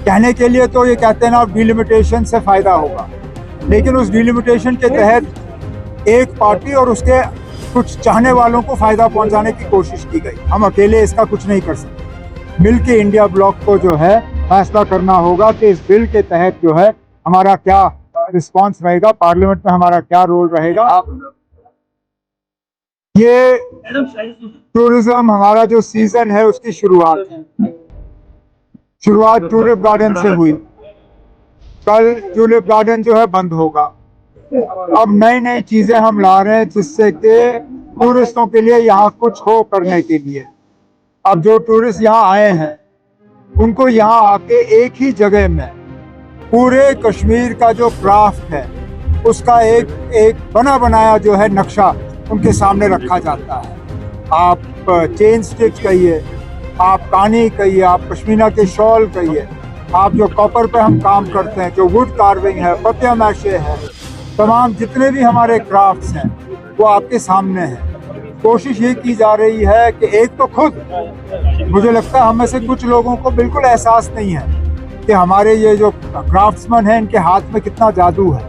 कहने के लिए तो ये कहते हैं ना डिलिमिटेशन से फायदा होगा, लेकिन उस डिलिमिटेशन के तहत एक पार्टी और उसके कुछ चाहने वालों को फायदा पहुंचाने की कोशिश की गई। हम अकेले इसका कुछ नहीं कर सकते। मिलके इंडिया ब्लॉक को जो है फैसला करना होगा कि इस बिल के तहत जो है हमारा क्या रिस्पांस रहेगा, पार्लियामेंट में हमारा क्या रोल रहेगा। ये टूरिज्म हमारा जो सीजन है उसकी शुरुआत टूलिप गार्डन से हुई। कल टूलिप गार्डन जो है बंद होगा। अब नई नई चीजें हम ला रहे हैं जिससे कि टूरिस्टों के लिए यहाँ कुछ हो करने के लिए। अब जो टूरिस्ट यहाँ आए हैं उनको यहाँ आके एक ही जगह में पूरे कश्मीर का जो क्राफ्ट है उसका एक बना बनाया जो है नक्शा उनके सामने रखा जाता है। आप चेन स्टिच कहिए, आप कानी कहिए, आप पश्मीना के शॉल कहिए, आप जो कॉपर पे हम काम करते हैं, जो वुड कार्विंग है, पतिया मैशे है, तमाम जितने भी हमारे क्राफ्ट्स हैं वो आपके सामने हैं। कोशिश ये की जा रही है कि एक तो खुद मुझे लगता है हम में से कुछ लोगों को बिल्कुल एहसास नहीं है कि हमारे ये जो क्राफ्ट्समैन हैं इनके हाथ में कितना जादू है।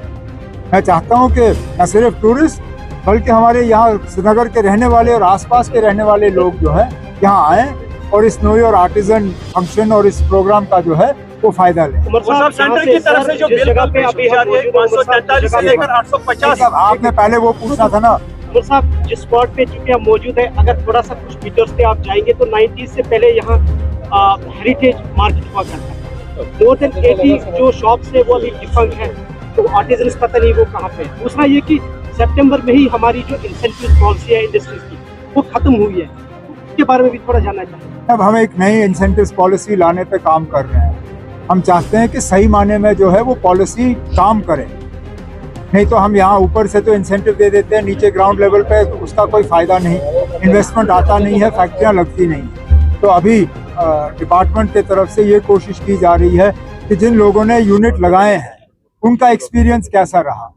मैं चाहता हूँ कि न सिर्फ टूरिस्ट बल्कि हमारे यहाँ श्रीनगर के रहने वाले और आसपास के रहने वाले लोग जो है यहाँ आए और इस नो योर आर्टिजन फंक्शन और इस प्रोग्राम का जो है वो फायदा लें। सेंटर की तरफ से जो बिल पेश की जा रही है 543 से लेकर 850। आपने पहले वो पूछना था ना। साहब जिस स्पॉट पे चूंकि हम मौजूद है, अगर थोड़ा सा कुछ मीटर्स पे आप जाएंगे तो 90 से पहले यहाँ हेरिटेज मार्केट हुआ करता है। मोर देन 80 जो शॉप्स है वो अभी डिफंक्ट है, तो आर्टिजन्स पता नहीं वो कहाँ पे। दूसरा ये कि सितंबर में ही हमारी जो इंसेंटिव पॉलिसी है इंडस्ट्रीज की वो खत्म हुई है, इसके बारे में भी थोड़ा जानना चाहिए। अब हम एक नई इंसेंटिव पॉलिसी लाने पे काम कर रहे हैं। हम चाहते हैं कि सही माने में जो है वो पॉलिसी काम करे, नहीं तो हम यहाँ ऊपर से तो इंसेंटिव दे देते हैं, नीचे ग्राउंड लेवल पे उसका कोई फायदा नहीं, इन्वेस्टमेंट आता नहीं है, फैक्ट्रियाँ लगती नहीं। तो अभी डिपार्टमेंट की तरफ से ये कोशिश की जा रही है कि जिन लोगों ने यूनिट लगाए हैं उनका एक्सपीरियंस कैसा रहा,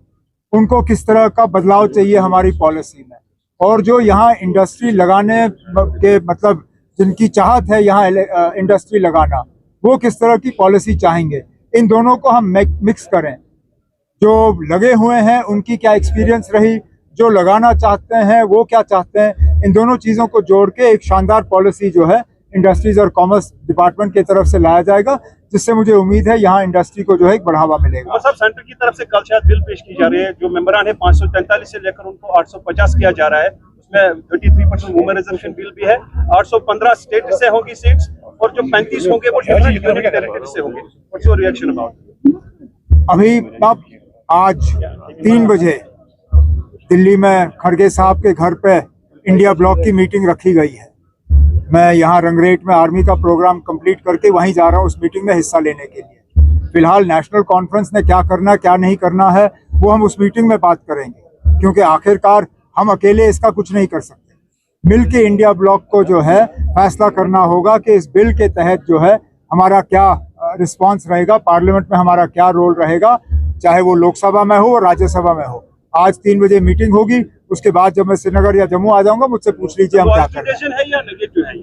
उनको किस तरह का बदलाव चाहिए हमारी पॉलिसी में, और जो यहाँ इंडस्ट्री लगाने के मतलब जिनकी चाहत है यहाँ इंडस्ट्री लगाना वो किस तरह की पॉलिसी चाहेंगे, इन दोनों को हम मिक्स करें। जो लगे हुए हैं उनकी क्या एक्सपीरियंस रही, जो लगाना चाहते हैं वो क्या चाहते हैं, इन दोनों चीज़ों को जोड़ के एक शानदार पॉलिसी जो है इंडस्ट्रीज और कॉमर्स डिपार्टमेंट की तरफ से लाया जाएगा, जिससे मुझे उम्मीद है यहाँ इंडस्ट्री को जो है एक बढ़ावा मिलेगा। साहब सेंटर की तरफ से कल शायद बिल पेश की जा रही है, जो मेंबरान है 543 से लेकर उनको 850 किया जा रहा है। उसमें 33% वुमेन रिजर्वेशन बिल भी है। 815 स्टेट से होगी सीट्स और जो 35 होंगे वो डिफरेंट यूनिट टेरिटरी से होंगे। What's your reaction about? अभी अब आज 3 बजे दिल्ली में खड़गे साहब के घर पे इंडिया ब्लॉक की मीटिंग रखी गई है। मैं यहाँ रंगरेट में आर्मी का प्रोग्राम कंप्लीट करके वहीं जा रहा हूँ उस मीटिंग में हिस्सा लेने के लिए। फिलहाल नेशनल कॉन्फ्रेंस ने क्या करना क्या नहीं करना है वो हम उस मीटिंग में बात करेंगे, क्योंकि आखिरकार हम अकेले इसका कुछ नहीं कर सकते। मिल के इंडिया ब्लॉक को जो है फैसला करना होगा कि इस बिल के तहत जो है हमारा क्या रिस्पॉन्स रहेगा, पार्लियामेंट में हमारा क्या रोल रहेगा, चाहे वो लोकसभा में हो और राज्यसभा में हो। आज 3 बजे मीटिंग होगी, उसके बाद जब मैं श्रीनगर या जम्मू आ जाऊंगा मुझसे पूछ लीजिए हम क्या कर रहे हैं। है या नेगेटिव है?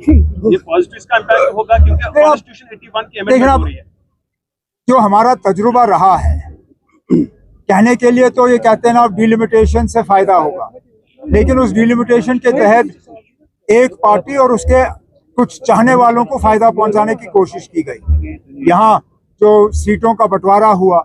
ये पॉजिटिव इसका इंपैक्ट होगा क्योंकि कॉन्स्टिट्यूशन 81 की अमेंडमेंट हो रही है। जो हमारा तजुर्बा रहा है, कहने के लिए तो ये कहते हैं ना डिलिमिटेशन से फायदा होगा, लेकिन उस डिलिमिटेशन के तहत एक पार्टी और उसके कुछ चाहने वालों को फायदा पहुंचाने की कोशिश की गई। यहाँ जो सीटों का बंटवारा हुआ,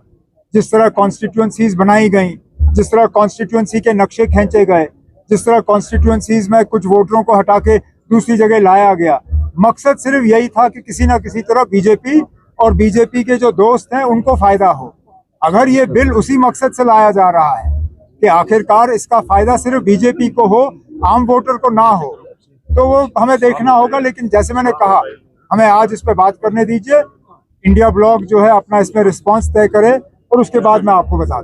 जिस तरह कॉन्स्टिट्यूएंसीज बनाई गई, जिस तरह कॉन्स्टिट्यूएंसी के नक्शे खींचे गए, जिस तरह कॉन्स्टिट्यूएंसीज में कुछ वोटरों को हटा के दूसरी जगह लाया गया, मकसद सिर्फ यही था कि किसी ना किसी तरह बीजेपी और बीजेपी के जो दोस्त हैं उनको फायदा हो। अगर ये बिल उसी मकसद से लाया जा रहा है कि आखिरकार इसका फायदा सिर्फ बीजेपी को हो, आम वोटर को ना हो, तो वो हमें देखना होगा। लेकिन जैसे मैंने कहा, हमें आज इस पर बात करने दीजिए। इंडिया ब्लॉक जो है अपना इसमें रिस्पॉन्स तय करे और उसके बाद मैं आपको बता दूं।